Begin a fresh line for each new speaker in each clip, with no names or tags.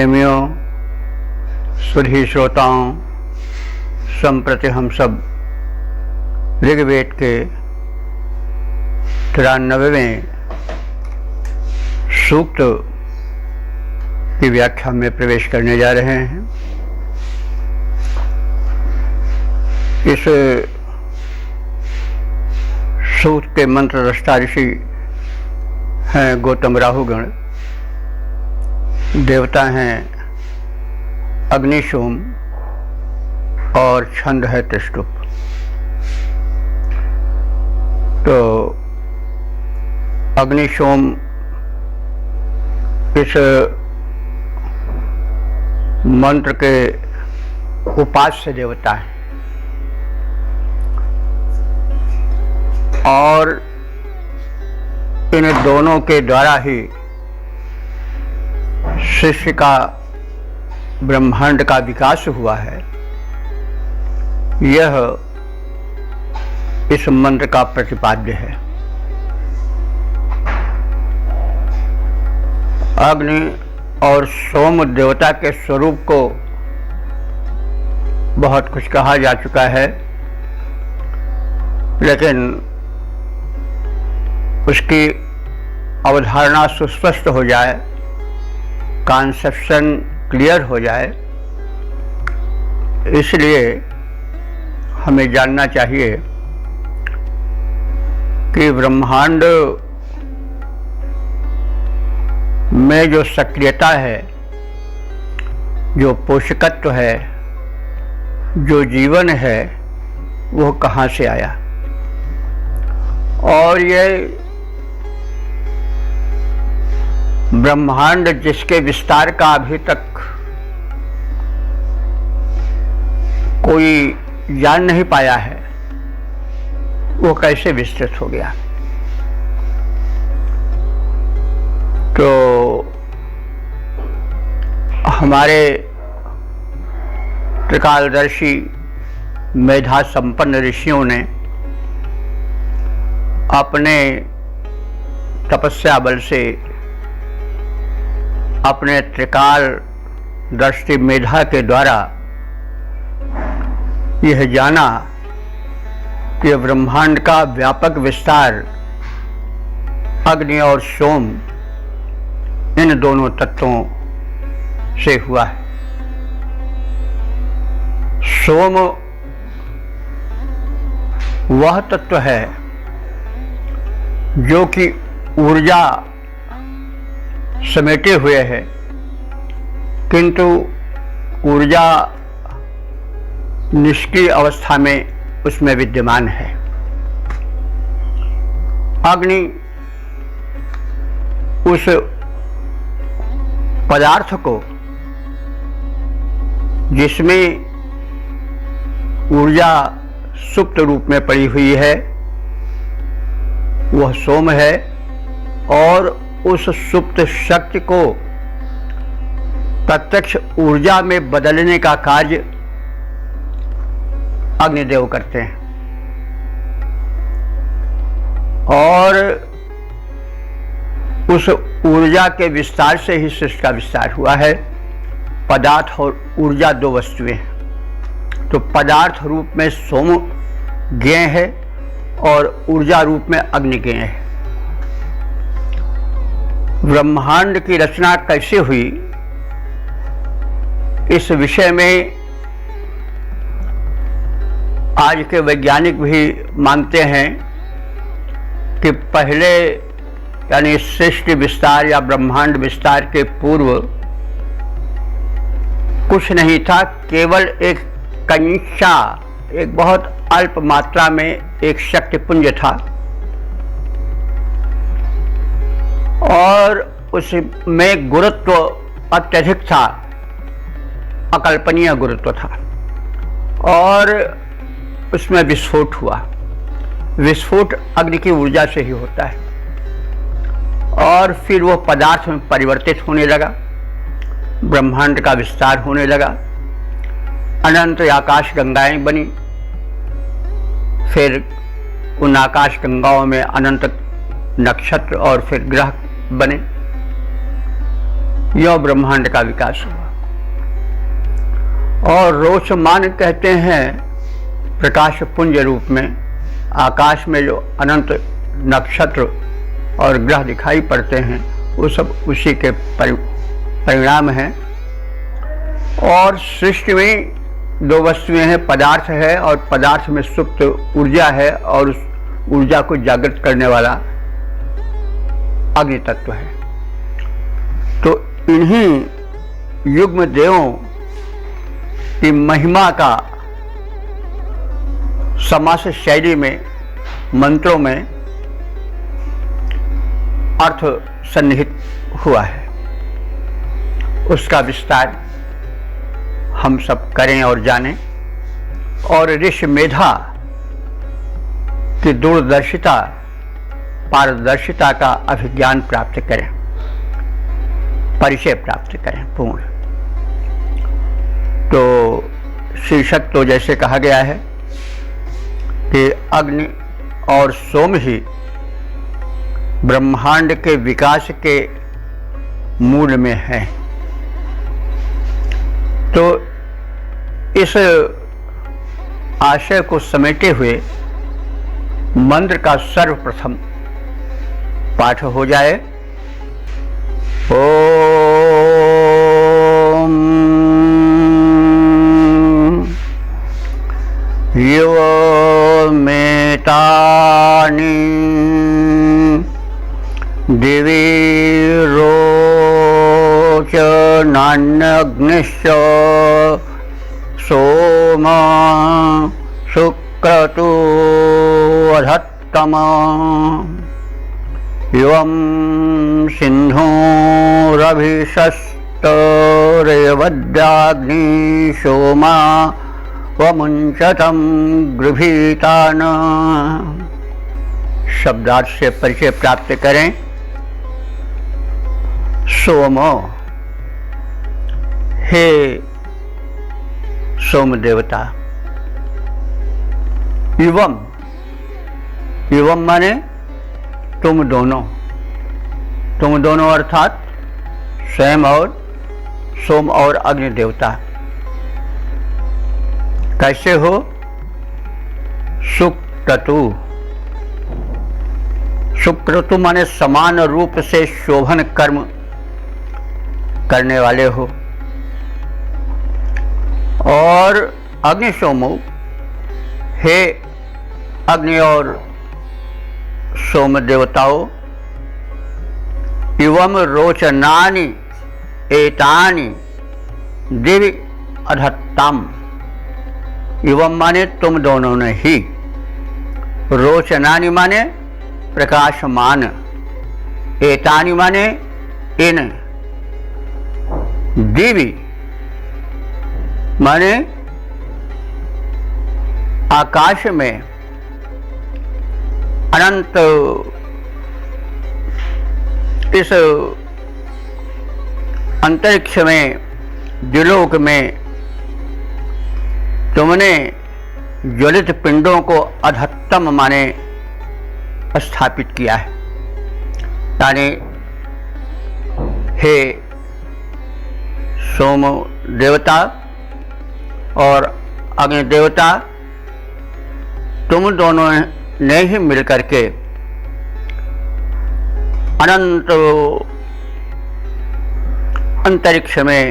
प्रेमियों, सुधी श्रोताओं, संप्रति हम सब ऋग्वेद के 93वें सूक्त की व्याख्या में प्रवेश करने जा रहे हैं। इस सूक्त के मंत्र रष्टा ऋषि हैं गौतम राहुगण, देवता हैं अग्नि सोम और छंद है त्रिष्टुप। तो अग्नि सोम इस मंत्र के उपास्य देवता हैं और इन दोनों के द्वारा ही शिष्य का ब्रह्मांड का विकास हुआ है। यह इस मंत्र का प्रतिपाद्य है। अग्नि और सोम देवता के स्वरूप को बहुत कुछ कहा जा चुका है, लेकिन उसकी अवधारणा सुस्पष्ट हो जाए, कॉन्सेप्शन क्लियर हो जाए, इसलिए हमें जानना चाहिए कि ब्रह्मांड में जो सक्रियता है, जो पोषकत्व है, जो जीवन है, वो कहाँ से आया। और ये ब्रह्मांड जिसके विस्तार का अभी तक कोई जान नहीं पाया है, वो कैसे विस्तृत हो गया। तो हमारे त्रिकालदर्शी मेधा संपन्न ऋषियों ने अपने तपस्या बल से, अपने त्रिकाल दृष्टि मेधा के द्वारा यह जाना कि ब्रह्मांड का व्यापक विस्तार अग्नि और सोम इन दोनों तत्वों से हुआ है। सोम वह तत्व है जो कि ऊर्जा समेटे हुए है, किंतु ऊर्जा निष्क्रिय अवस्था में उसमें विद्यमान है। अग्नि उस पदार्थ को जिसमें ऊर्जा सुप्त रूप में पड़ी हुई है, वह सोम है, और उस सुप्त शक्ति को प्रत्यक्ष ऊर्जा में बदलने का कार्य अग्निदेव करते हैं। और उस ऊर्जा के विस्तार से ही सृष्टि का विस्तार हुआ है। पदार्थ और ऊर्जा दो वस्तुएं हैं। तो पदार्थ रूप में सोम ज्ञेय है और ऊर्जा रूप में अग्नि ज्ञेय है। ब्रह्मांड की रचना कैसे हुई, इस विषय में आज के वैज्ञानिक भी मानते हैं कि पहले यानी सृष्टि विस्तार या ब्रह्मांड विस्तार के पूर्व कुछ नहीं था, केवल एक कंचा, एक बहुत अल्प मात्रा में एक शक्तिपुंज था और उसमें गुरुत्व अत्यधिक था, अकल्पनीय गुरुत्व था, और उसमें विस्फोट हुआ। विस्फोट अग्नि की ऊर्जा से ही होता है और फिर वो पदार्थ में परिवर्तित होने लगा, ब्रह्मांड का विस्तार होने लगा, अनंत आकाश गंगाएं बनी, फिर उन आकाश गंगाओं में अनंत नक्षत्र और फिर ग्रह बने। यह ब्रह्मांड का विकास हुआ। और रोचमान कहते हैं प्रकाश पुंज रूप में आकाश में जो अनंत नक्षत्र और ग्रह दिखाई पड़ते हैं वो सब उसी के परिणाम हैं। और सृष्टि में दो वस्तुएं हैं, पदार्थ है और पदार्थ में सुप्त ऊर्जा है और उस ऊर्जा को जागृत करने वाला अग्नि तत्व है। तो इन्हीं युग्म देवों की महिमा का समास शैली में मंत्रों में अर्थ सन्निहित हुआ है। उसका विस्तार हम सब करें और जानें और ऋषि मेधा की दूरदर्शिता पारदर्शिता का अभिज्ञान प्राप्त करें, परिचय प्राप्त करें पूर्ण। तो शीर्षक तो जैसे कहा गया है कि अग्नि और सोम ही ब्रह्मांड के विकास के मूल में है। तो इस आशय को समेटे हुए मंत्र का सर्वप्रथम पाठ हो जाए। ओम यो मेतानि दिवि रोचनान्यग्निश्च सोम शुक्रतु अधत्तम एवं सिन्धुरभिषस्तरेवद्याग्नि सोमा वमुञ्चतं गृभीतान। शब्दार्थ से परिचय प्राप्त करें। सोमो, हे सोम देवता। एवं, एवं माने तुम दोनों अर्थात स्वयं और सोम और अग्नि देवता। कैसे हो? सुक्रतु, सुक्रतु माने समान रूप से शोभन कर्म करने वाले हो। और अग्नि सोमो, हे अग्नि और सोम देवताओं। एवं रोचनानि एतानि दिवि अधत्ताम। एवं माने तुम दोनों ने ही, रोचनानि माने प्रकाशमान, एतानि माने इन, दिवि माने आकाश में अनंत इस अंतरिक्ष में द्युलोक में तुमने ज्वलित पिंडों को अधत्तम माने स्थापित किया है। यानी हे सोम देवता और अग्नि देवता, तुम दोनों ने ही मिलकर के अनंत अंतरिक्ष में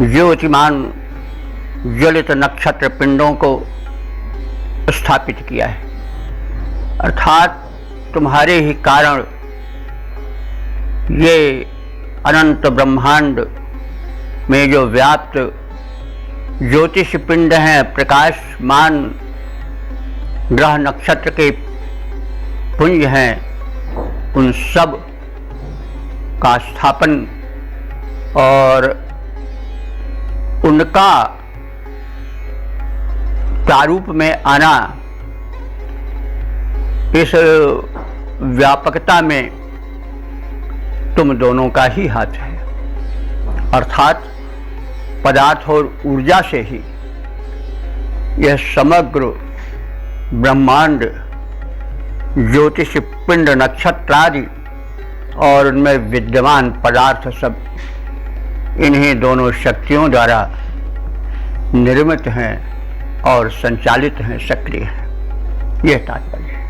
ज्योतिमान ज्वलित नक्षत्र पिंडों को स्थापित किया है। अर्थात तुम्हारे ही कारण ये अनंत ब्रह्मांड में जो व्याप्त ज्योतिष पिंड हैं, प्रकाशमान ग्रह नक्षत्र के पुंज हैं, उन सब का स्थापन और उनका प्रारूप में आना, इस व्यापकता में तुम दोनों का ही हाथ है। अर्थात पदार्थ और ऊर्जा से ही यह समग्र ब्रह्मांड ज्योतिष पिंड नक्षत्रादि और उनमें विद्यमान पदार्थ सब इन्हीं दोनों शक्तियों द्वारा निर्मित हैं और संचालित हैं, सक्रिय हैं। यह तात्पर्य है।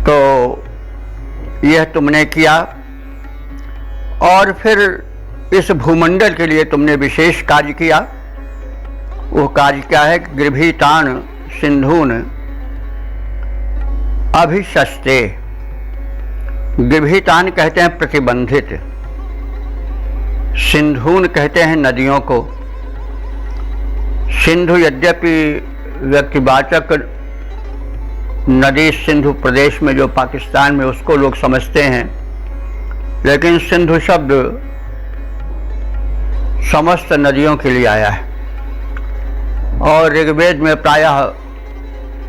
तो यह तुमने किया और फिर इस भूमंडल के लिए तुमने विशेष कार्य किया। वो कार्य क्या है? गृभीतान सिंधून अभिशस्ते। गृभीतान कहते हैं प्रतिबंधित, सिंधून कहते हैं नदियों को। सिंधु यद्यपि व्यक्तिवाचक नदी सिंधु प्रदेश में जो पाकिस्तान में उसको लोग समझते हैं, लेकिन सिंधु शब्द समस्त नदियों के लिए आया है और ऋग्वेद में प्रायः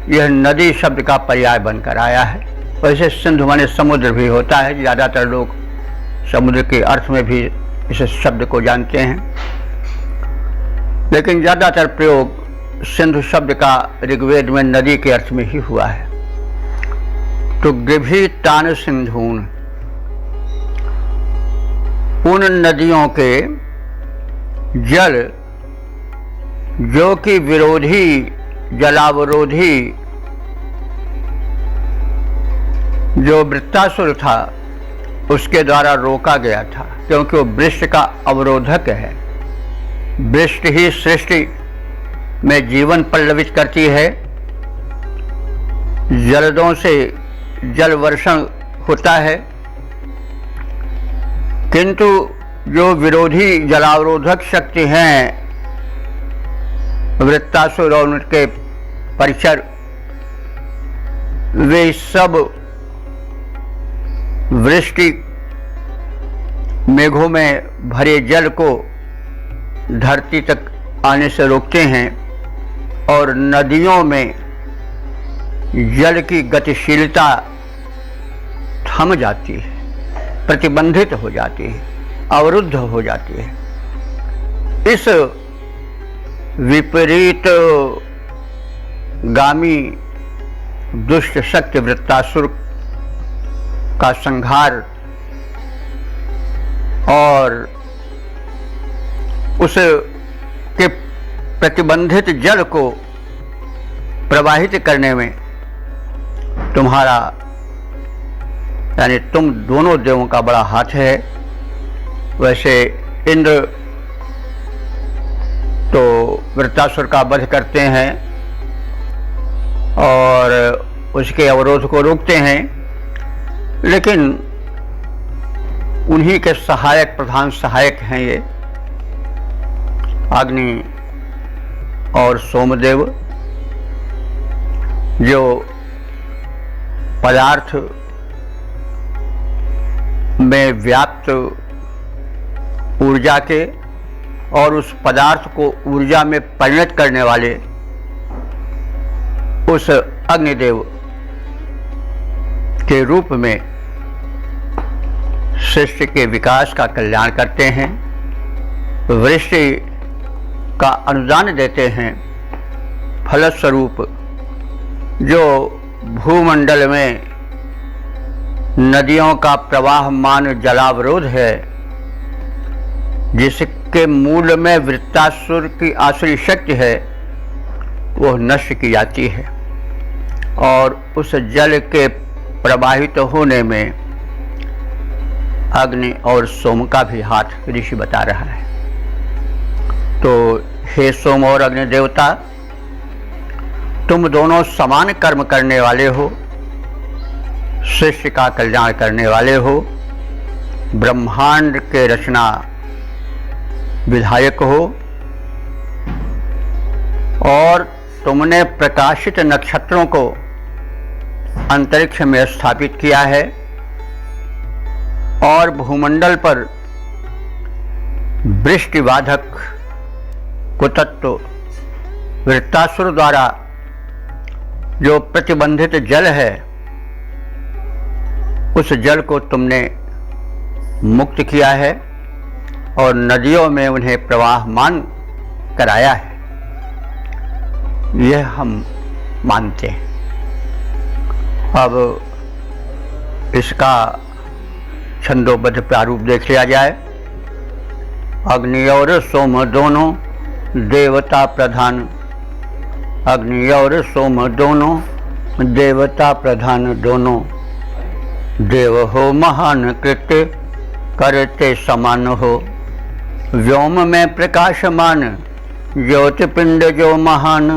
यह नदी शब्द का पर्याय बनकर आया है। वैसे सिंधु माने समुद्र भी होता है, ज़्यादातर लोग समुद्र के अर्थ में भी इस शब्द को जानते हैं, लेकिन ज़्यादातर प्रयोग सिंधु शब्द का ऋग्वेद में नदी के अर्थ में ही हुआ है। तो गृभीतान सिंधून, उन नदियों के जल जो कि विरोधी, जलावरोधी जो वृत्तासुर था उसके द्वारा रोका गया था, क्योंकि वो वृष्टि का अवरोधक है। वृष्टि ही सृष्टि में जीवन पल्लवित करती है। जलदों से जल वर्षण होता है, किंतु जो विरोधी जलावरोधक शक्ति हैं, वृत्तासुर और उनके परिचर, वे सब वृष्टि मेघों में भरे जल को धरती तक आने से रोकते हैं और नदियों में जल की गतिशीलता थम जाती है, प्रतिबंधित हो जाती है, अवरुद्ध हो जाती है। इस विपरीत गामी दुष्ट शक्ति वृत्तासुर का संहार और उस के प्रतिबंधित जल को प्रवाहित करने में तुम्हारा यानी तुम दोनों देवों का बड़ा हाथ है। वैसे इंद्र तो वृत्तासुर का वध करते हैं और उसके अवरोध को रोकते हैं, लेकिन उन्हीं के सहायक, प्रधान सहायक हैं ये अग्नि और सोमदेव, जो पदार्थ में व्याप्त ऊर्जा के और उस पदार्थ को ऊर्जा में परिणत करने वाले उस अग्निदेव के रूप में सृष्टि के विकास का कल्याण करते हैं, वृष्टि का अनुदान देते हैं। फलस्वरूप जो भूमंडल में नदियों का प्रवाहमान जलावरोध है, जिसके मूल में वृत्तासुर की आसुरी शक्ति है, वह नष्ट की जाती है और उस जल के प्रवाहित होने में अग्नि और सोम का भी हाथ ऋषि बता रहा है। तो हे सोम और अग्नि देवता, तुम दोनों समान कर्म करने वाले हो, सृष्टि का कल्याण करने वाले हो, ब्रह्मांड के रचना विधायक हो और तुमने प्रकाशित नक्षत्रों को अंतरिक्ष में स्थापित किया है और भूमंडल पर वृष्टिबाधक कुतत्व वृत्तासुर द्वारा जो प्रतिबंधित जल है, उस जल को तुमने मुक्त किया है और नदियों में उन्हें प्रवाहमान कराया है। यह हम मानते हैं। अब इसका छंदोबद्ध प्रारूप देख लिया जाए। अग्नि और सोम दोनों देवता प्रधान, अग्नि और सोम दोनों देवता प्रधान दोनों। देव हो महान कृत्य करते समान हो, व्योम में प्रकाशमान ज्योतिपिंड जो महान,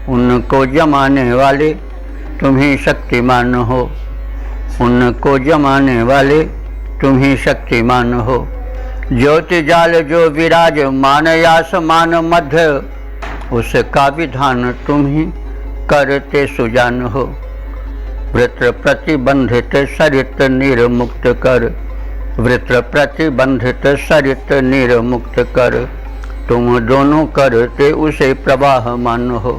उनको जमाने वाले तुम ही शक्तिमान हो, उनको जमाने वाले तुम ही शक्तिमान हो। ज्योति जाल जो विराज मान आसमान मध्य, उसका विधान तुम ही करते सुजान हो। वृत्र प्रतिबंधित सरित निर्मुक्त कर, वृत्र प्रतिबंधित सरित निर्मुक्त कर, तुम दोनों करते उसे प्रवाहमान हो,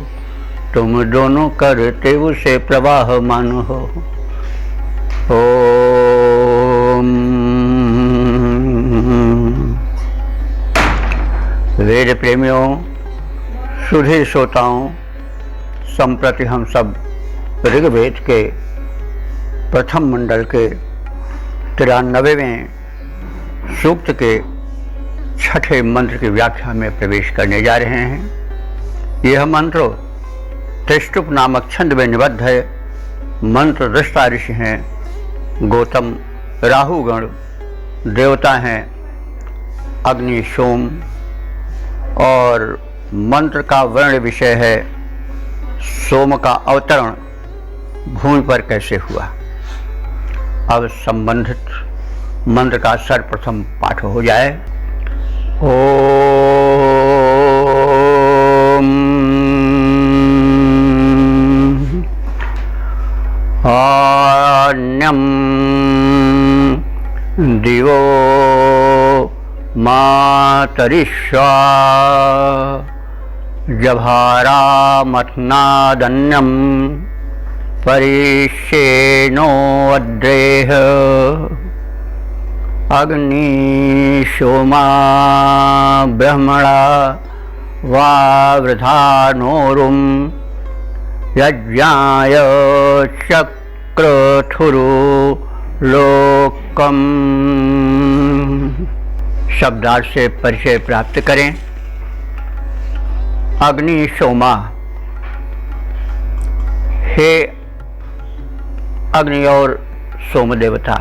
तुम दोनों करते उसे प्रवाहमान हो। ओम। वेद प्रेमियों, सुधीर श्रोताओं, संप्रति हम सब ऋग्वेद के प्रथम मंडल के 93वें सूक्त के छठे मंत्र की व्याख्या में प्रवेश करने जा रहे हैं। यह मंत्र त्रिष्टुप नामक छंद में निबद्ध है। मंत्र दृष्टा ऋषि हैं, गौतम राहुगण देवता हैं, अग्नि सोम, और मंत्र का वर्ण विषय है सोम का अवतरण भूमि पर कैसे हुआ। अब संबंधित मंत्र का सर्वप्रथम पाठ हो जाए। ओम। आन्यम दिवो मातरिष्वा जभारा मथनादन्यम परिष्येनो अद्रेह अग्नि सोमा ब्रह्मणा वावृधानोरुम यज्ञाय चक्रथुरु लोकम। शब्दार्थ से परिचय प्राप्त करें। अग्नि सोमा, हे अग्नि और सोम देवता,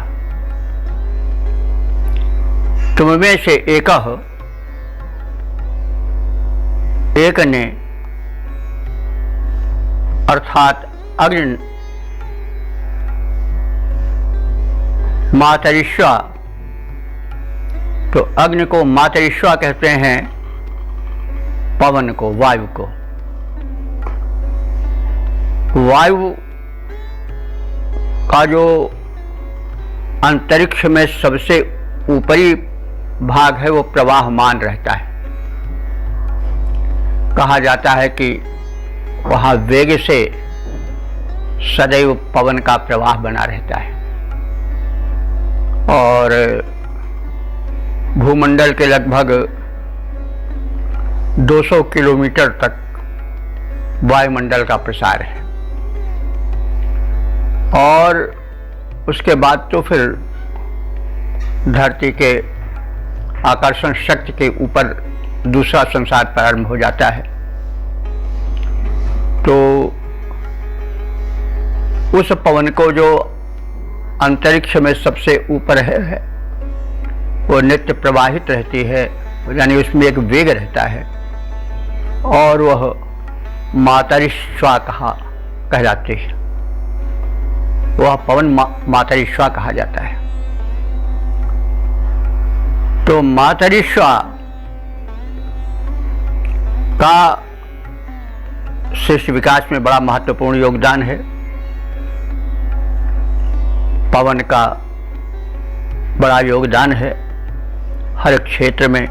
तुम में से एक ने अर्थात अग्नि मातरिश्वा, तो अग्नि को मातरिश्वा कहते हैं, पवन को, वायु को। वायु का जो अंतरिक्ष में सबसे ऊपरी भाग है वो प्रवाहमान रहता है। कहा जाता है कि वहाँ वेग से सदैव पवन का प्रवाह बना रहता है, और भूमंडल के लगभग 200 किलोमीटर तक वायुमंडल का प्रसार है, और उसके बाद तो फिर धरती के आकर्षण शक्ति के ऊपर दूसरा संसार प्रारंभ हो जाता है। तो उस पवन को जो अंतरिक्ष में सबसे ऊपर है वो नित्य प्रवाहित रहती है, यानी उसमें एक वेग रहता है, और वह मातरिश्वा कहलाती है। वह पवन मातरिश्वा कहा जाता है। तो मातरिश्वा का शिष्य विकास में बड़ा महत्वपूर्ण योगदान है। पवन का बड़ा योगदान है हर क्षेत्र में,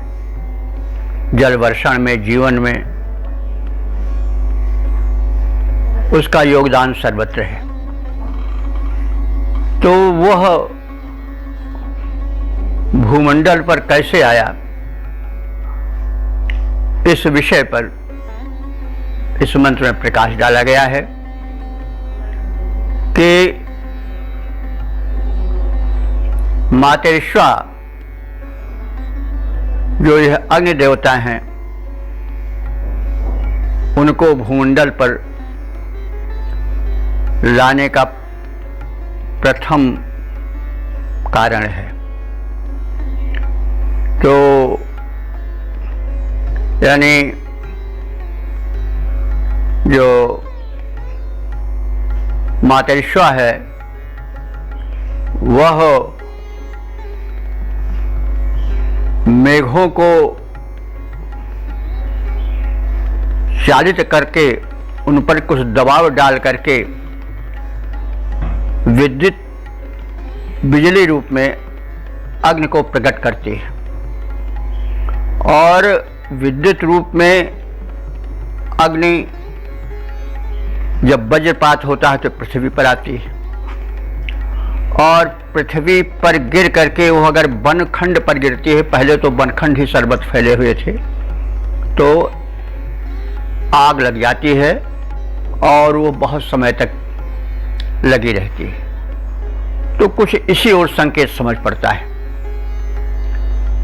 जल वर्षण में, जीवन में उसका योगदान सर्वत्र है। तो वह भूमंडल पर कैसे आया, इस विषय पर इस मंत्र में प्रकाश डाला गया है कि मातरिश्वा जो यह अग्नि देवता हैं उनको भूमंडल पर लाने का प्रथम कारण है। तो यानी जो मातरिश्वा है वह मेघों को चालित करके उन पर कुछ दबाव डाल करके बिजली रूप में अग्नि को प्रकट करती है, और विद्युत रूप में अग्नि जब वज्रपात होता है तो पृथ्वी पर आती है, और पृथ्वी पर गिर करके वो अगर वनखंड पर गिरती है, पहले तो वनखंड ही सर्वत्र फैले हुए थे, तो आग लग जाती है और वो बहुत समय तक लगी रहती है। तो कुछ इसी ओर संकेत समझ पड़ता है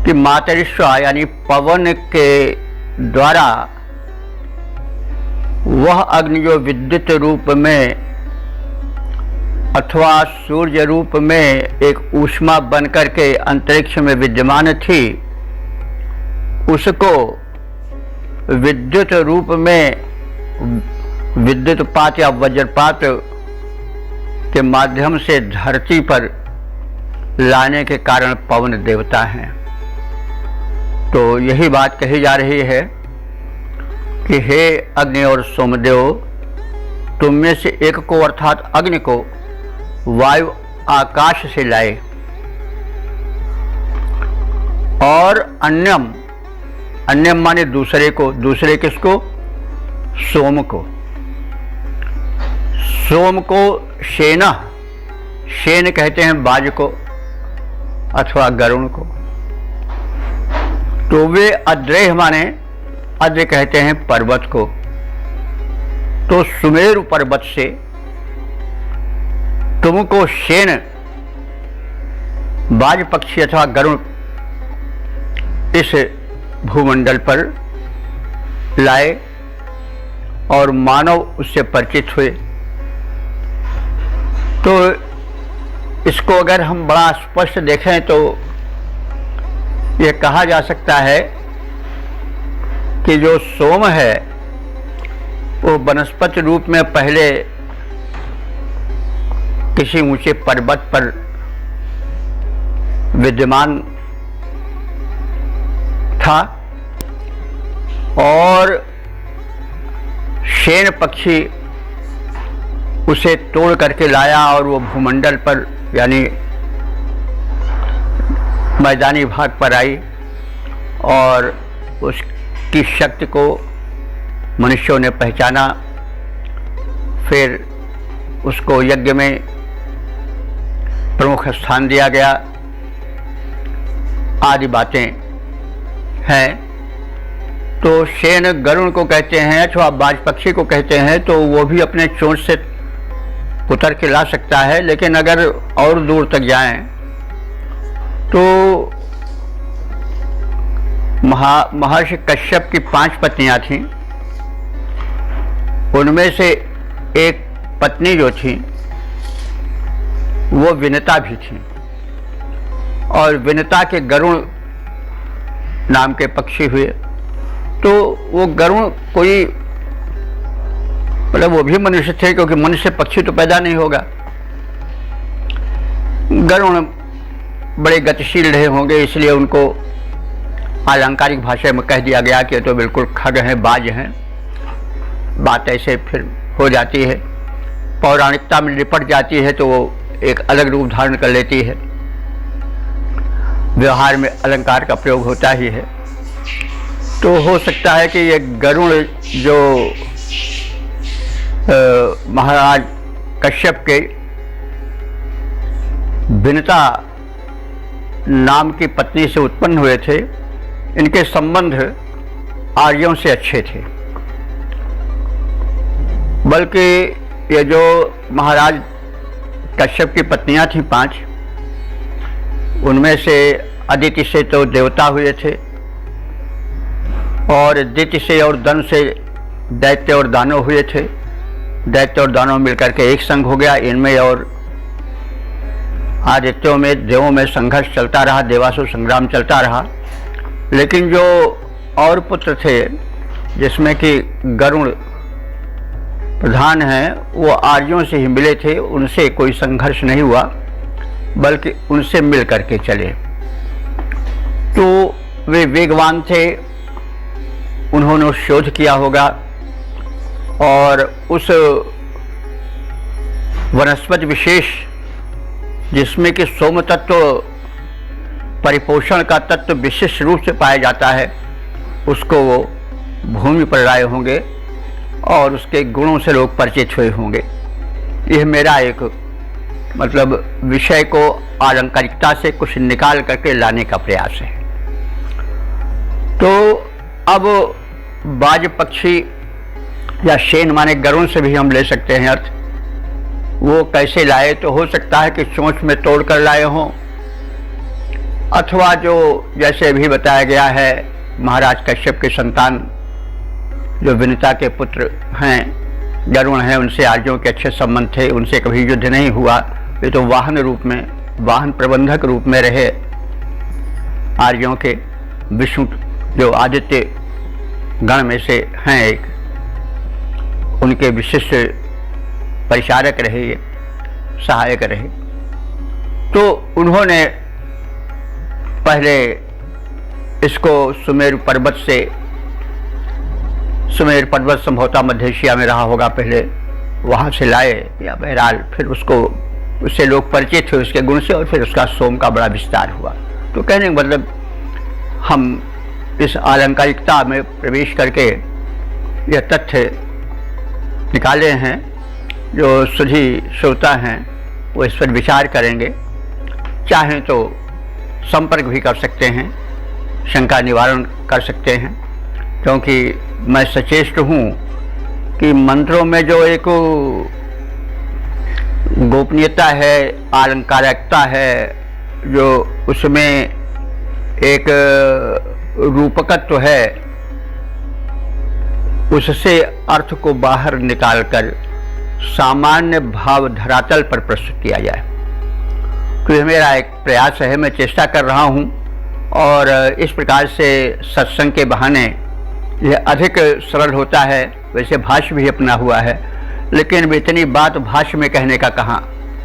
कि मातरिश्वा यानी पवन के द्वारा वह अग्नि जो विद्युत रूप में अथवा सूर्य रूप में एक ऊष्मा बनकर के अंतरिक्ष में विद्यमान थी, उसको विद्युत रूप में विद्युतपात या वज्रपात के माध्यम से धरती पर लाने के कारण पवन देवता हैं। तो यही बात कही जा रही है कि हे अग्नि और सोमदेव, तुम में से एक को अर्थात अग्नि को वायु आकाश से लाए, और अन्यम माने दूसरे को, दूसरे किसको? सोम को। सोम को शेन कहते हैं बाज को अथवा गरुण को। तो वे अद्रेह माने अद्र कहते हैं पर्वत को। तो सुमेरु पर्वत से तुमको शेन बाज पक्षी अथवा गरुण इस भूमंडल पर लाए और मानव उससे परिचित हुए। तो इसको अगर हम बड़ा स्पष्ट देखें तो यह कहा जा सकता है कि जो सोम है वो वनस्पति रूप में पहले किसी ऊंचे पर्वत पर विद्यमान था, और शेन पक्षी उसे तोड़ करके लाया और वो भूमंडल पर यानी मैदानी भाग पर आई, और उसकी शक्ति को मनुष्यों ने पहचाना। फिर उसको यज्ञ में प्रमुख स्थान दिया गया, आदि बातें हैं। तो शेन गरुण को कहते हैं अथवा बाज पक्षी को कहते हैं, तो वो भी अपने चोंच से उतर के ला सकता है। लेकिन अगर और दूर तक जाएं तो महर्षि कश्यप की 5 पत्नियां थीं, उनमें से एक पत्नी जो थी वो विनता भी थी, और विनता के गरुण नाम के पक्षी हुए। तो वो गरुण कोई मतलब वो भी मनुष्य थे, क्योंकि मनुष्य पक्षी तो पैदा नहीं होगा। गरुण बड़े गतिशील रहे होंगे, इसलिए उनको अलंकारिक भाषा में कह दिया गया कि तो बिल्कुल खग हैं, बाज हैं। बात ऐसे फिर हो जाती है, पौराणिकता में लिपट जाती है तो वो एक अलग रूप धारण कर लेती है। व्यवहार में अलंकार का प्रयोग होता ही है। तो हो सकता है कि ये गरुण जो महाराज कश्यप के विनता नाम की पत्नी से उत्पन्न हुए थे, इनके संबंध आर्यों से अच्छे थे। बल्कि ये जो महाराज कश्यप की पत्नियां थीं 5, उनमें से अदिति से तो देवता हुए थे, और दिति से और दन से दैत्य और दानव हुए थे। दैत्य और दानव मिलकर के एक संग हो गया। इनमें और आदित्यों में, देवों में संघर्ष चलता रहा, देवासुर संग्राम चलता रहा। लेकिन जो और पुत्र थे, जिसमें कि गरुड़ प्रधान हैं, वो आर्यों से ही मिले थे। उनसे कोई संघर्ष नहीं हुआ, बल्कि उनसे मिल करके चले। तो वे वेगवान थे, उन्होंने शोध किया होगा और उस वनस्पति विशेष जिसमें कि सोम तत्व परिपोषण का तत्व विशिष्ट रूप से पाया जाता है, उसको वो भूमि पर लाए होंगे और उसके गुणों से लोग परिचित हुए होंगे। यह मेरा एक मतलब विषय को आलंकारिकता से कुछ निकाल करके लाने का प्रयास है। तो अब बाज पक्षी या शेन माने गरुड़ से भी हम ले सकते हैं अर्थ। वो कैसे लाए, तो हो सकता है कि चोंच में तोड़ कर लाए हों, अथवा जो जैसे अभी बताया गया है महाराज कश्यप के संतान जो विनीता के पुत्र हैं, गरुड़ हैं, उनसे आर्यों के अच्छे संबंध थे, उनसे कभी युद्ध नहीं हुआ। ये तो वाहन रूप में, वाहन प्रबंधक रूप में रहे आर्यों के। विष्णु जो आदित्य गण में से हैं एक, उनके विशिष्ट परिचारक रहे, ये सहायक रहे। तो उन्होंने पहले इसको सुमेर पर्वत से, सुमेर पर्वत संभवतः मध्य एशिया में रहा होगा, पहले वहाँ से लाए या बहरहाल फिर उसको, उससे लोग परिचित हुए उसके गुण से, और फिर उसका सोम का बड़ा विस्तार हुआ। तो कहने का मतलब हम इस आलंकारिकता में प्रवेश करके यह तथ्य निकाले हैं। जो सुधी श्रोता हैं वो इस पर विचार करेंगे, चाहें तो संपर्क भी कर सकते हैं, शंका निवारण कर सकते हैं। क्योंकि मैं सचेष्ट हूँ कि मंत्रों में जो एक गोपनीयता है, आलंकारिकता है, जो उसमें एक रूपकत्व है, उससे अर्थ को बाहर निकालकर सामान्य भाव धरातल पर प्रस्तुत किया जाए। तो यह मेरा एक प्रयास है, मैं चेष्टा कर रहा हूँ। और इस प्रकार से सत्संग के बहाने यह अधिक सरल होता है। वैसे भाष्य भी अपना हुआ है, लेकिन इतनी बात भाष्य में कहने का कहाँ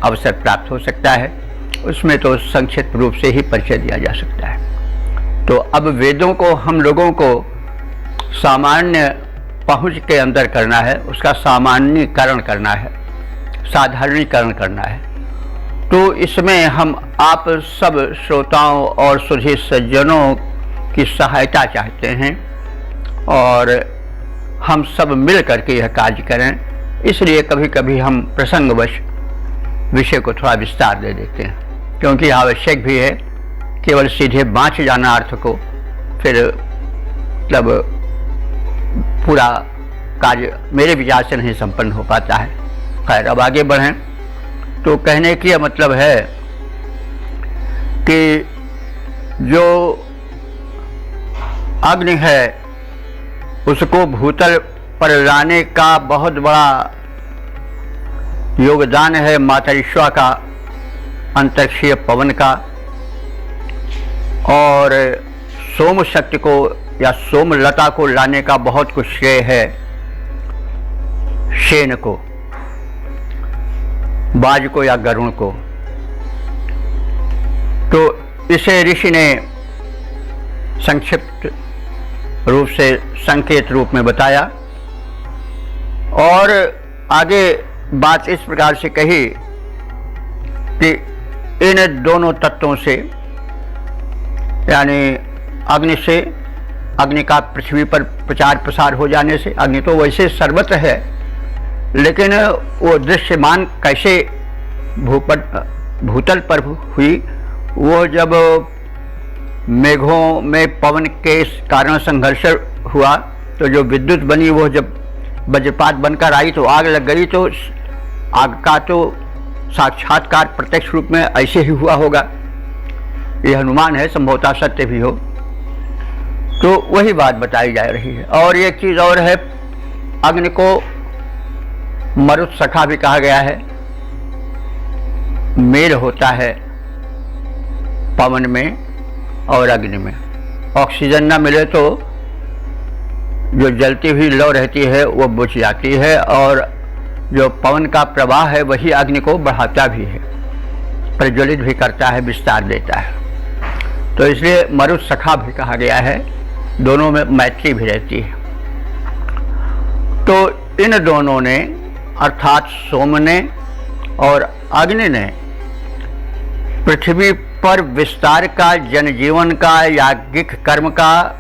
अवसर प्राप्त हो सकता है, उसमें तो संक्षिप्त रूप से ही परिचय दिया जा सकता है। तो अब वेदों को हम लोगों को सामान्य पहुँच के अंदर करना है, उसका सामान्यीकरण करना है, साधारणीकरण करना है। तो इसमें हम आप सब श्रोताओं और सुधी सज्जनों की सहायता चाहते हैं और हम सब मिल करके यह कार्य करें। इसलिए कभी कभी हम प्रसंगवश विषय को थोड़ा विस्तार दे देते हैं, क्योंकि आवश्यक भी है। केवल सीधे बाँच जाना अर्थ को, फिर मतलब पूरा कार्य मेरे विचार से नहीं संपन्न हो पाता है। खैर, अब आगे बढ़ें। तो कहने की मतलब है कि जो अग्नि है उसको भूतल पर लाने का बहुत बड़ा योगदान है मातरिश्वा का, अंतरिक्षीय पवन का। और सोम शक्ति को या सोमलता को लाने का बहुत कुछ श्रेय है शेन को, बाज को या गरुड़ को। तो इसे ऋषि ने संक्षिप्त रूप से संकेत रूप में बताया और आगे बात इस प्रकार से कही कि इन दोनों तत्वों से, यानी अग्नि से, अग्नि का पृथ्वी पर प्रचार प्रसार हो जाने से, अग्नि तो वैसे सर्वत्र है, लेकिन वो दृश्यमान कैसे भूतल पर हुई, वो जब मेघों में पवन के कारण संघर्ष हुआ तो जो विद्युत बनी वो जब वज्रपात बनकर आई तो आग लग गई। तो आग का तो साक्षात्कार प्रत्यक्ष रूप में ऐसे ही हुआ होगा, यह अनुमान है, संभवतः सत्य भी हो। तो वही बात बताई जा रही है। और एक चीज और है, अग्नि को मरुत सखा भी कहा गया है। मेल होता है पवन में और अग्नि में। ऑक्सीजन ना मिले तो जो जलती हुई लौ रहती है वो बुझ जाती है, और जो पवन का प्रवाह है वही अग्नि को बढ़ाता भी है, प्रज्वलित भी करता है, विस्तार देता है। तो इसलिए मरुत सखा भी कहा गया है, दोनों में मैत्री भी रहती है। तो इन दोनों ने अर्थात सोम ने और अग्नि ने पृथ्वी पर विस्तार का, जनजीवन का, याज्ञिक कर्म का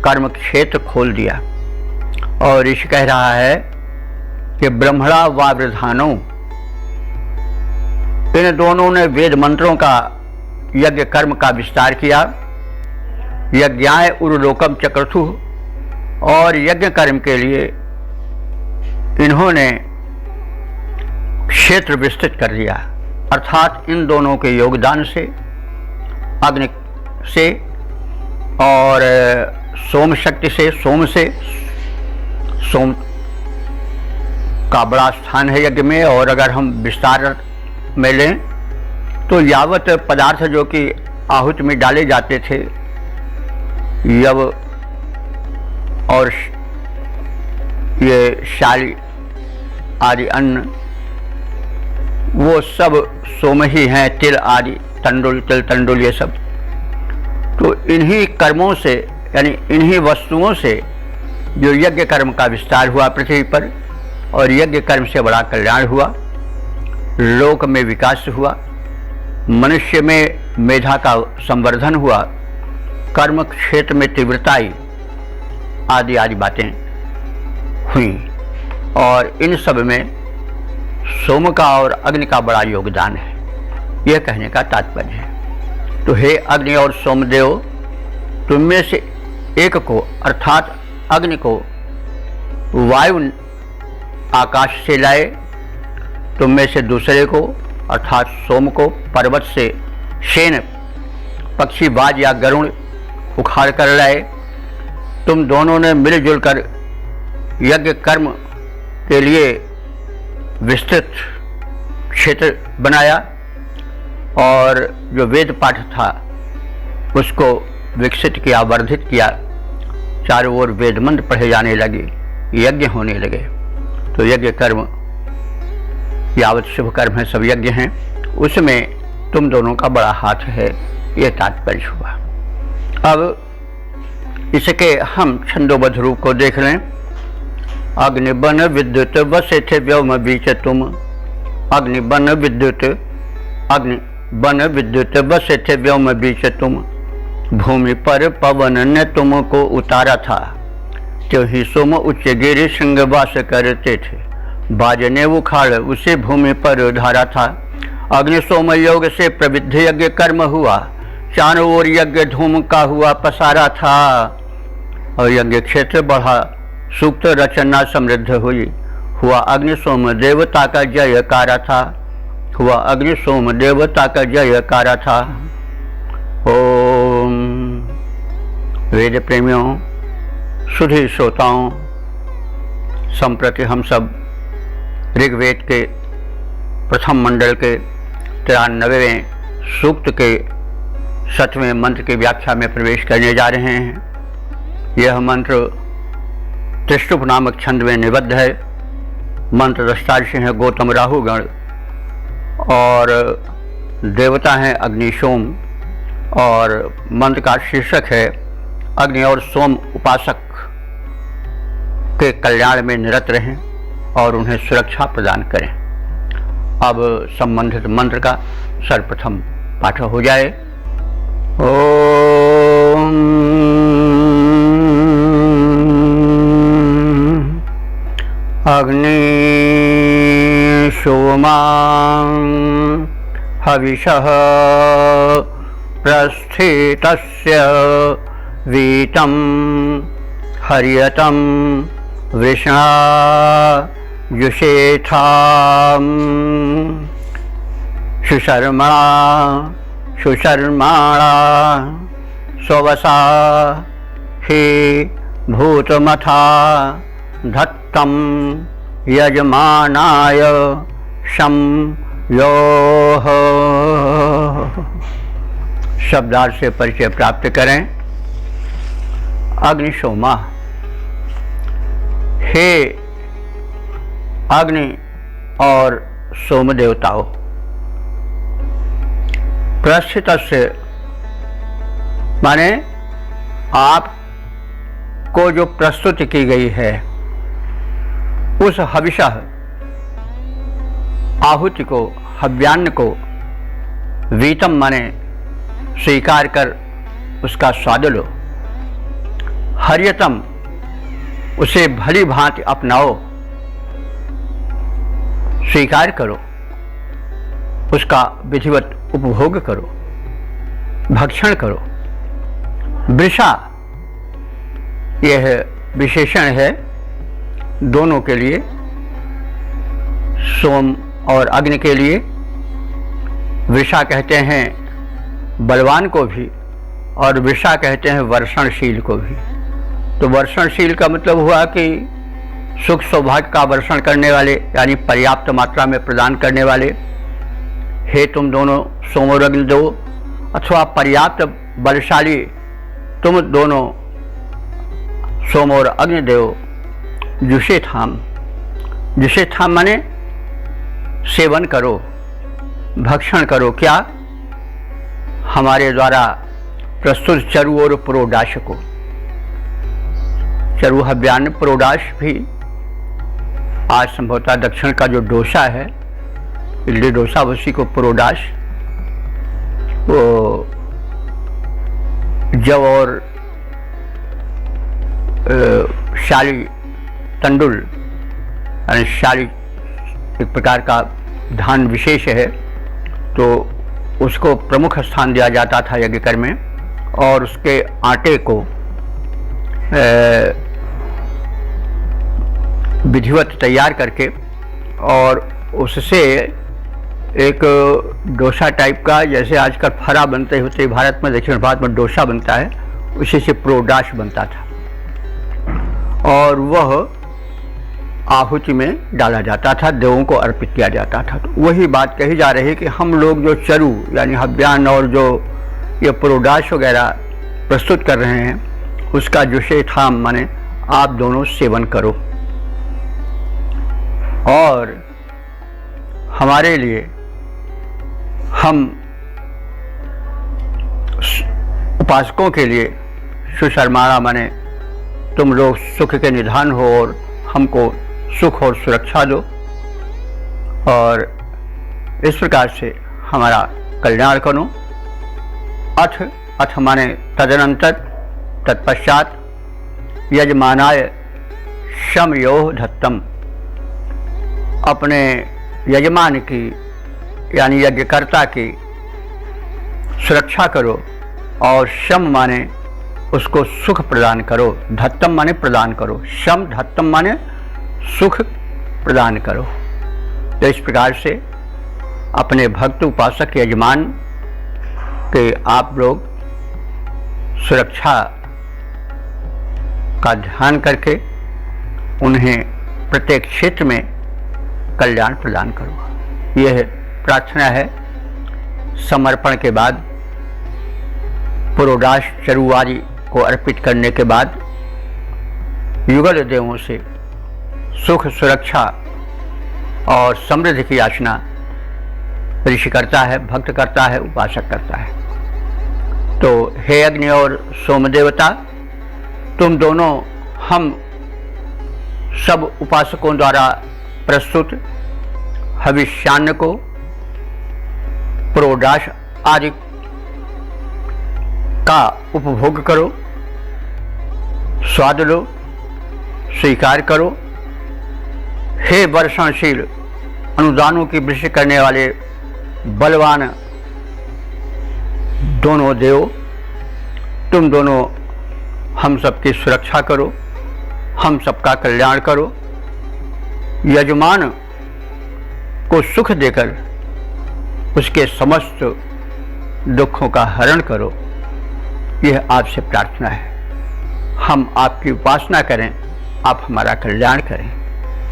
कर्म क्षेत्र खोल दिया। और ऋषि कह रहा है कि ब्रह्मणा व वृधानो, इन दोनों ने वेद मंत्रों का, यज्ञ कर्म का विस्तार किया। यज्ञाय उरुलोकम चक्रथु, और यज्ञ कर्म के लिए इन्होंने क्षेत्र विस्तृत कर दिया। अर्थात इन दोनों के योगदान से, अग्नि से और सोम शक्ति से, सोम का बड़ा स्थान है यज्ञ में। और अगर हम विस्तार में लें तो यावत पदार्थ जो कि आहुति में डाले जाते थे, यव और ये शाली आदि अन्न, वो सब सोम ही हैं। तिल आदि, तंडुल, तिल तंडुल, ये सब तो इन्हीं कर्मों से, यानी इन्हीं वस्तुओं से जो यज्ञ कर्म का विस्तार हुआ पृथ्वी पर, और यज्ञ कर्म से बड़ा कल्याण हुआ, लोक में विकास हुआ, मनुष्य में मेधा का संवर्धन हुआ, कर्म क्षेत्र में तीव्रता आई, आदि आदि बातें हुई। और इन सब में सोम का और अग्नि का बड़ा योगदान है, यह कहने का तात्पर्य है। तो हे अग्नि और सोमदेव, तुम में से एक को अर्थात अग्नि को वायु आकाश से लाए, तुम में से दूसरे को अर्थात सोम को पर्वत से शेन, पक्षी, बाज या गरुड़ उखाड़ कर लाए। तुम दोनों ने मिलजुल कर यज्ञ कर्म के लिए विस्तृत क्षेत्र बनाया, और जो वेद पाठ था उसको विकसित किया, वर्धित किया। चारों ओर वेद मंत्र पढ़े जाने लगे, यज्ञ होने लगे। तो यज्ञ कर्म यावत शुभ कर्म है, सब यज्ञ हैं, उसमें तुम दोनों का बड़ा हाथ है, ये तात्पर्य हुआ। अब इसके हम छंदोबद्ध रूप को देख लें। अग्नि बन विद्युत बसे थे व्योम बीच तुम, अग्नि बन विद्युत, अग्नि बन विद्युत बसे थे व्योम बीच तुम, भूमि पर पवन ने तुमको उतारा था, त्यों ही सोम उच्च गिरि सिंह वास करते थे, बाजने उखाड़ उसे भूमि पर धारा था। अग्नि सोम योग से प्रविध यज्ञ कर्म हुआ, चारों ओर यज्ञ धूम का हुआ पसारा था, और यज्ञ क्षेत्र बढ़ा, सूक्त रचना समृद्ध हुई, हुआ अग्नि सोम देवता का जयकारा था, हुआ अग्नि सोम देवता का जयकारा था। ओम। वेद प्रेमियों, सुधी श्रोताओं, संप्रति हम सब ऋग्वेद के प्रथम मंडल के 93वें सूक्त के 7वें मंत्र की व्याख्या में प्रवेश करने जा रहे हैं। यह मंत्र त्रिष्टुप नामक छंद में निबद्ध है। मंत्र दृष्टा ऋषि हैं गौतम राहुगण, और देवता हैं अग्नि सोम, और मंत्र का शीर्षक है अग्नि और सोम उपासक के कल्याण में निरत रहें और उन्हें सुरक्षा प्रदान करें। अब संबंधित मंत्र का सर्वप्रथम पाठ हो जाए। ओम अग्नि सोमा हविषः प्रस्थितस्य वीतं हर्यतं वृषा युषेथां सुशर्मणा सुशर्माणा स्ववसा हे भूतमथा धत्तं यजमानाय शं योः। शब्दार्थ से परिचय प्राप्त करें। अग्निशोमा, हे अग्नि और सोम देवताओं, प्रस्थित से माने आप को जो प्रस्तुत की गई है उस हविषः आहुति को, हव्यान्न को, वीतम माने स्वीकार कर उसका स्वाद लो, हर्यतम उसे भली भांति अपनाओ, स्वीकार करो, उसका विधिवत उपभोग करो, भक्षण करो। वृषा यह विशेषण है दोनों के लिए, सोम और अग्नि के लिए। वृषा कहते हैं बलवान को भी और वृषा कहते हैं वर्षणशील को भी। तो वर्षणशील का मतलब हुआ कि सुख सौभाग्य का वर्षण करने वाले, यानी पर्याप्त मात्रा में प्रदान करने वाले। हे तुम दोनों सोम और अग्नि दो, अथवा पर्याप्त बलशाली तुम दोनों सोम और अग्नि देव। जुषेथाम, जुषेथाम माने सेवन करो, भक्षण करो। क्या? हमारे द्वारा प्रस्तुत चरु और पुरोडाश को। चरु हव्यान्न, पुरोडाश भी आज संभवतः दक्षिण का जो डोसा है, इडली डोसा, उसी को पुरोडाश। वो जव और शाली तंडुल, यानी शाली एक प्रकार का धान विशेष है, तो उसको प्रमुख स्थान दिया जाता था यज्ञकर में, और उसके आटे को विधिवत तैयार करके और उससे एक डोसा टाइप का, जैसे आजकल फरा बनते होते भारत में, दक्षिण भारत में डोसा बनता है, उसी से प्रोडाश बनता था और वह आहुति में डाला जाता था, देवों को अर्पित किया जाता था। तो वही बात कही जा रही है कि हम लोग जो चरु यानी हव्यान्न और जो ये प्रोडाश वगैरह प्रस्तुत कर रहे हैं, उसका जुषेथाम माने आप दोनों सेवन करो। और हमारे लिए, हम उपासकों के लिए सुशर्माणा माने तुम लोग सुख के निधान हो और हमको सुख और सुरक्षा दो, और इस प्रकार से हमारा कल्याण करो। अथ माने तदनंतर, तत्पश्चात यजमानाय शमयोः धत्तम, अपने यजमान की यानी यज्ञकर्ता की सुरक्षा करो और शम माने उसको सुख प्रदान करो। धत्तम माने प्रदान करो, शम धत्तम माने सुख प्रदान करो। तो इस प्रकार से अपने भक्त उपासक यजमान के आप लोग सुरक्षा का ध्यान करके उन्हें प्रत्येक क्षेत्र में कल्याण प्रदान करो। यह प्रार्थना है। समर्पण के बाद, पुरोडाश चरुवारी को अर्पित करने के बाद युगल देवों से सुख, सुरक्षा और समृद्धि की याचना ऋषि करता है, भक्त करता है, उपासक करता है। तो हे अग्नि और सोम देवता, तुम दोनों हम सब उपासकों द्वारा प्रस्तुत हविष्यान्न को, प्रोडाश आदि का उपभोग करो, स्वाद लो, स्वीकार करो। हे वर्षणशील, अनुदानों की वृष्टि करने वाले बलवान दोनों देव, तुम दोनों हम सबकी सुरक्षा करो, हम सबका कल्याण करो। यजमान को सुख देकर उसके समस्त दुखों का हरण करो। यह आपसे प्रार्थना है। हम आपकी उपासना करें, आप हमारा कल्याण करें,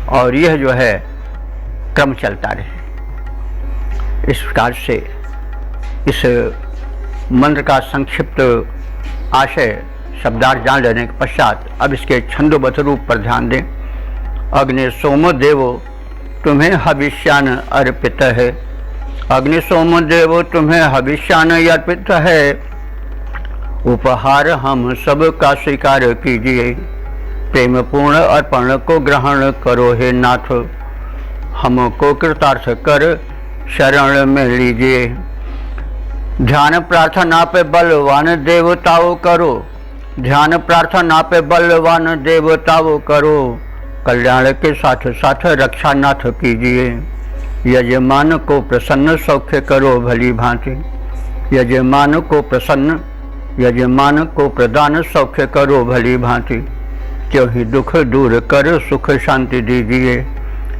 और यह जो है क्रम चलता रहे। इस प्रकार से इस मंत्र का संक्षिप्त आशय शब्दार्थ जान लेने के पश्चात अब इसके छंदोबद्ध रूप पर ध्यान दें। अग्नि सोम देवो तुम्हें हविष्यान अर्पित है, अग्नि सोम देवो तुम्हें हविष्यान अर्पित है, उपहार हम सब का स्वीकार कीजिए, प्रेम पूर्ण अर्पण को ग्रहण करो हे नाथ, हमको कृतार्थ कर शरण में लीजिए। ध्यान प्रार्थना पे बलवान देवताओं करो, ध्यान प्रार्थना पे बलवान देवताओं करो, कल्याण के साथ साथ रक्षा नाथ कीजिए। यजमान को प्रसन्न सौख्य करो भली भांति, यजमान को प्रसन्न, यजमान को प्रदान सौख्य करो भली भांति, क्यों ही दुख दूर कर सुख शांति दीजिए,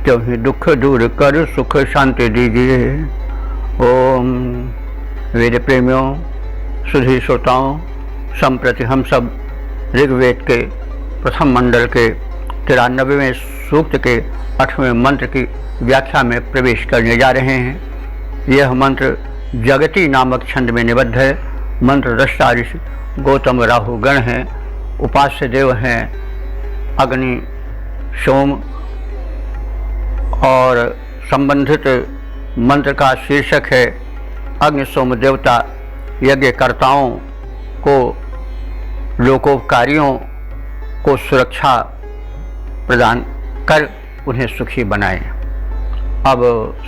क्यों ही दुख दूर कर सुख शांति दीजिए। ओम वेद प्रेमियों, सुधी श्रोताओं, संप्रति हम सब ऋग्वेद के प्रथम मंडल के 93वें सूक्त के 8वें मंत्र की व्याख्या में प्रवेश करने जा रहे हैं। यह मंत्र जगती नामक छंद में निबद्ध है। मंत्र दृष्टा ऋषि गौतम राहु गण हैं, उपास्य देव हैं अग्नि सोम, और संबंधित मंत्र का शीर्षक है अग्नि सोम देवता यज्ञकर्ताओं को, लोकोपकारियों को सुरक्षा प्रदान कर उन्हें सुखी बनाएं। अब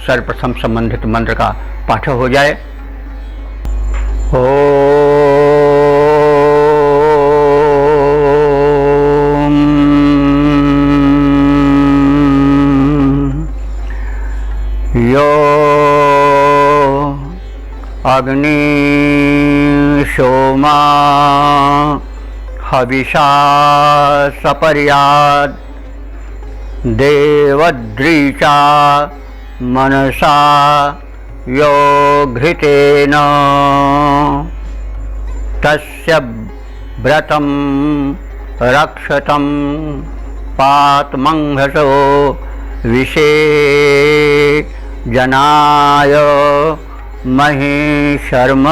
सर्वप्रथम संबंधित मंत्र का पाठ हो जाए। ओम यो अग्नि सोमा हविषा सपर्यात् देवद्रीचा मनसा यो घृतेन तस्य व्रतं रक्षतं पातमंघसो विषे जनाय मही शर्म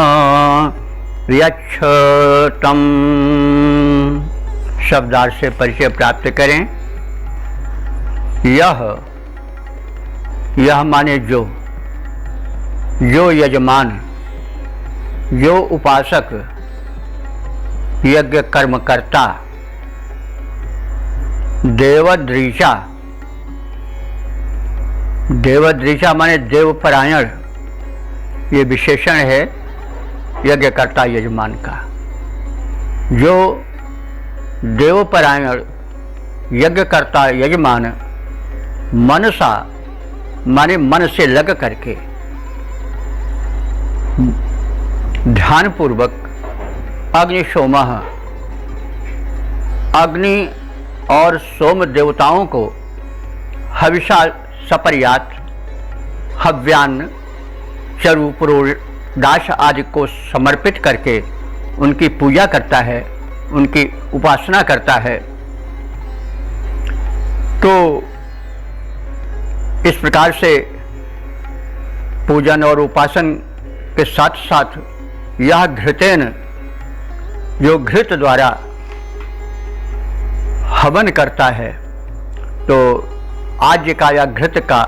यच्छतम्। शब्दार्थ से परिचय प्राप्त करें। यह माने जो यजमान, जो उपासक, यज्ञ कर्मकर्ता, देवद्रीचा, देवद्रीचा माने देवपरायण, ये विशेषण है यज्ञकर्ता यजमान का। जो देवपरायण यज्ञकर्ता यजमान मनसा माने मन से लग करके ध्यानपूर्वक अग्नि सोमः, अग्नि और सोम देवताओं को हविषा सपर्यात, हव्यान्न, चरु पुरोडाश आदि को समर्पित करके उनकी पूजा करता है, उनकी उपासना करता है। तो इस प्रकार से पूजन और उपासन के साथ साथ यह घृतेन, जो घृत द्वारा हवन करता है, तो आज्य का या घृत का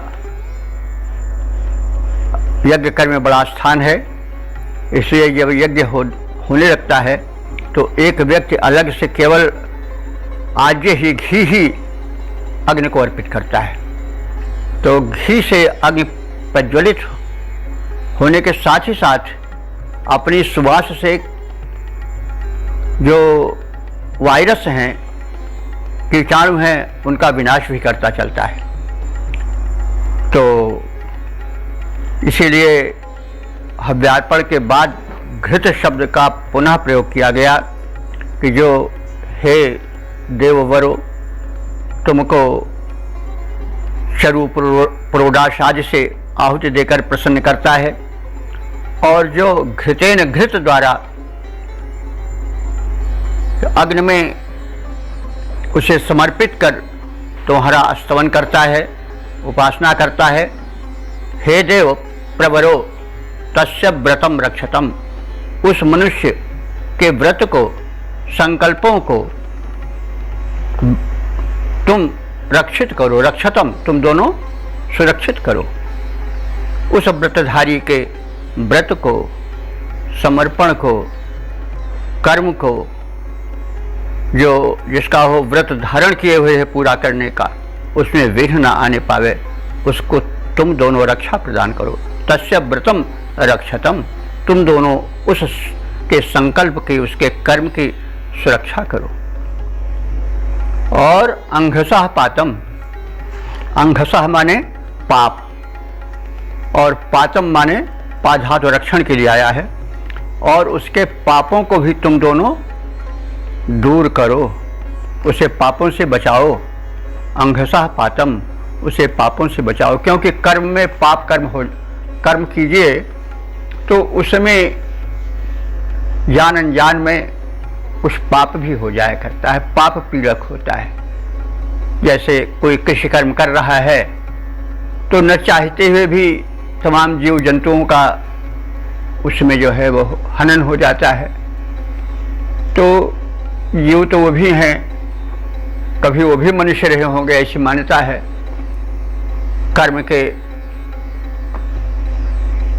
यज्ञ कर्म में बड़ा स्थान है। इसलिए जब यज्ञ होने लगता है तो एक व्यक्ति अलग से केवल आज्य ही, घी ही अग्नि को अर्पित करता है। तो घी से अग्नि प्रज्वलित होने के साथ ही साथ अपनी सुवास से जो वायरस हैं, कीटाणु हैं, उनका विनाश भी करता चलता है। तो इसीलिए हव्यार्पण के बाद घृत शब्द का पुनः प्रयोग किया गया कि जो हे देववरो, तुमको चरु पुरोडाश आदि से आहुति देकर प्रसन्न करता है, और जो घृतेन, घृत द्वारा अग्नि में उसे समर्पित कर तुम्हारा स्तवन करता है, उपासना करता है। हे देव प्रवरो तस्य व्रतम रक्षतम, उस मनुष्य के व्रत को, संकल्पों को तुम रक्षित करो। रक्षतम, तुम दोनों सुरक्षित करो। उस व्रतधारी के व्रत को, समर्पण को, कर्म को, जो जिसका हो व्रत धारण किए हुए है पूरा करने का, उसमें विघ्न न आने पावे, उसको तुम दोनों रक्षा प्रदान करो। तस्य व्रतम रक्षतम, तुम दोनों उस के संकल्प की, उसके कर्म की सुरक्षा करो। और अंघसः पातम, अंघसः माने पाप, और पातम माने पाधातु रक्षण के लिए आया है। और उसके पापों को भी तुम दोनों दूर करो, उसे पापों से बचाओ। अंघसः पातम, उसे पापों से बचाओ, क्योंकि कर्म में पाप कर्म कीजिए तो उसमें जान अनजान में कुछ पाप भी हो जाया करता है, पाप पीड़क होता है। जैसे कोई कृषि कर्म कर रहा है तो न चाहते हुए भी तमाम जीव जंतुओं का उसमें जो है वो हनन हो जाता है। तो जीव तो वो भी हैं, कभी वो भी मनुष्य रहे होंगे, ऐसी मान्यता है। कर्म के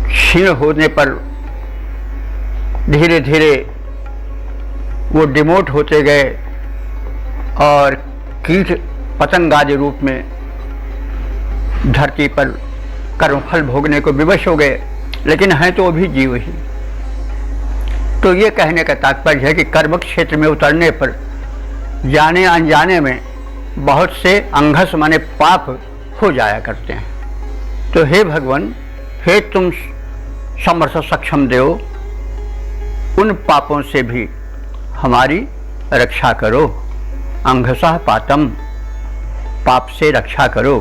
क्षीण होने पर धीरे धीरे वो डिमोट होते गए और कीट पतंगादि रूप में धरती पर कर्मफल भोगने को विवश हो गए, लेकिन हैं तो वो भी जीव ही। तो ये कहने का तात्पर्य है कि कर्म क्षेत्र में उतरने पर जाने अनजाने में बहुत से अंघस माने पाप हो जाया करते हैं। तो हे भगवान, हे तुम समर्थ सक्षम देव, उन पापों से भी हमारी रक्षा करो। अंघसः पातम, पाप से रक्षा करो।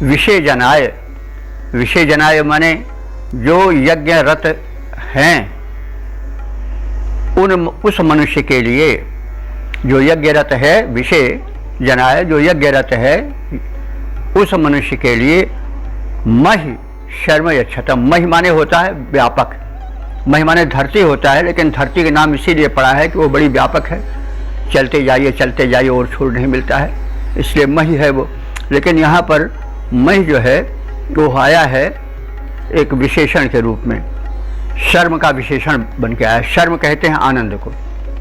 विषय जनाय, विषय जनाय माने जो यज्ञ रत हैं उस मनुष्य के लिए, जो यज्ञ रत है, विषय जनाय जो यज्ञ रत है उस मनुष्य के लिए महि शर्म यक्षतम। महि माने होता है व्यापक, महि माने धरती होता है, लेकिन धरती का नाम इसीलिए पड़ा है कि वो बड़ी व्यापक है, चलते जाइए और छोड़ नहीं मिलता है, इसलिए महि है वो। लेकिन यहाँ पर महि जो है वो आया है एक विशेषण के रूप में, शर्म का विशेषण बन के आया। शर्म कहते हैं आनंद को,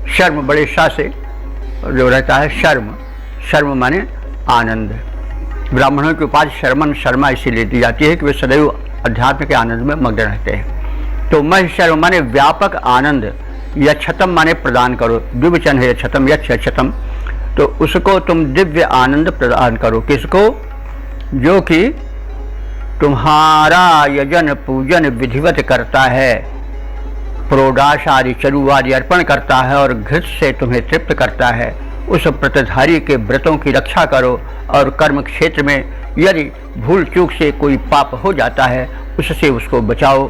शर्म बड़े शाह से जो रहता है, शर्म, शर्म माने आनंद। ब्राह्मणों की उपाधि शर्मन शर्मा इसीलिए दी जाती है कि वे सदैव अध्यात्म के आनंद में मग्न रहते हैं। तो मह शर्म माने व्यापक आनंद, यक्षतम माने प्रदान करो, द्विवचन है यक्षतम, यक्षतम, तो उसको तुम दिव्य आनंद प्रदान करो। किसको? जो कि तुम्हारा यजन पूजन विधिवत करता है, प्रोडाश आदि चरु आदि अर्पण करता है और घृत से तुम्हें तृप्त करता है। उस व्रतधारी के व्रतों की रक्षा करो और कर्म क्षेत्र में यदि भूल चूक से कोई पाप हो जाता है उससे उसको बचाओ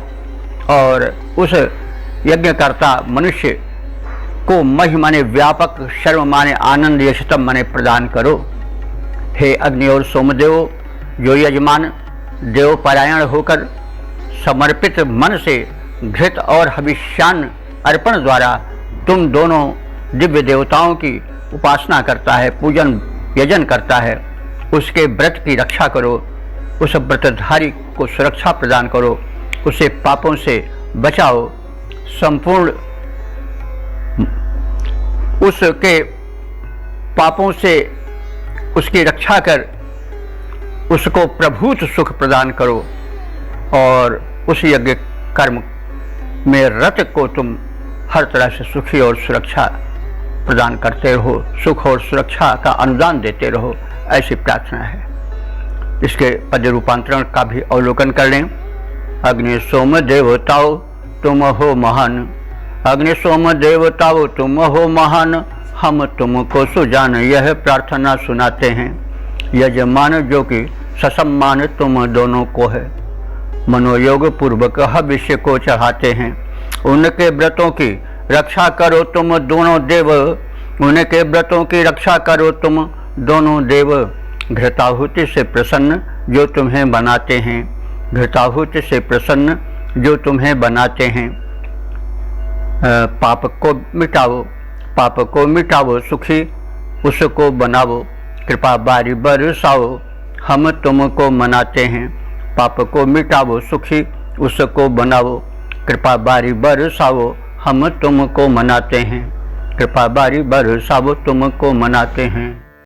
और उस यज्ञकर्ता मनुष्य को महि माने व्यापक, शर्म माने आनंद, यशतम माने प्रदान करो। हे अग्नि और सोमदेव, जो यजमान देव परायण होकर समर्पित मन से घृत और हविष्यान्न अर्पण द्वारा तुम दोनों दिव्य देवताओं की उपासना करता है, पूजन यजन करता है, उसके व्रत की रक्षा करो, उस व्रतधारी को सुरक्षा प्रदान करो, उसे पापों से बचाओ, संपूर्ण उसके पापों से उसकी रक्षा कर उसको प्रभुत सुख प्रदान करो और उस यज्ञ कर्म में रत को तुम हर तरह से सुखी और सुरक्षा प्रदान करते रहो, सुख और सुरक्षा का अनुदान देते रहो, ऐसी प्रार्थना है। इसके पद्य रूपांतरण का भी अवलोकन कर लें। अग्नि सोम देवताओ तुम हो महान, अग्नि सोम देवताओ तुम हो महान, हम तुमको सुजान यह प्रार्थना सुनाते हैं। यजमान जो कि ससम्मान तुम दोनों को है, मनोयोग पूर्वक हविष्य को चढ़ाते हैं। उनके व्रतों की रक्षा करो तुम दोनों देव, उनके व्रतों की रक्षा करो तुम दोनों देव, घृताहुति से प्रसन्न जो तुम्हें बनाते हैं, घृताहुति से प्रसन्न जो तुम्हें बनाते हैं। पाप को मिटाओ, पाप को मिटाओ सुखी उसको बनाओ, कृपा बारी बरसाओ हम तुमको मनाते हैं। पाप को मिटाओ सुखी उसको बनाओ, कृपा बारी बरसाओ हम तुमको मनाते हैं, कृपा बारी बरसाओ तुमको मनाते हैं।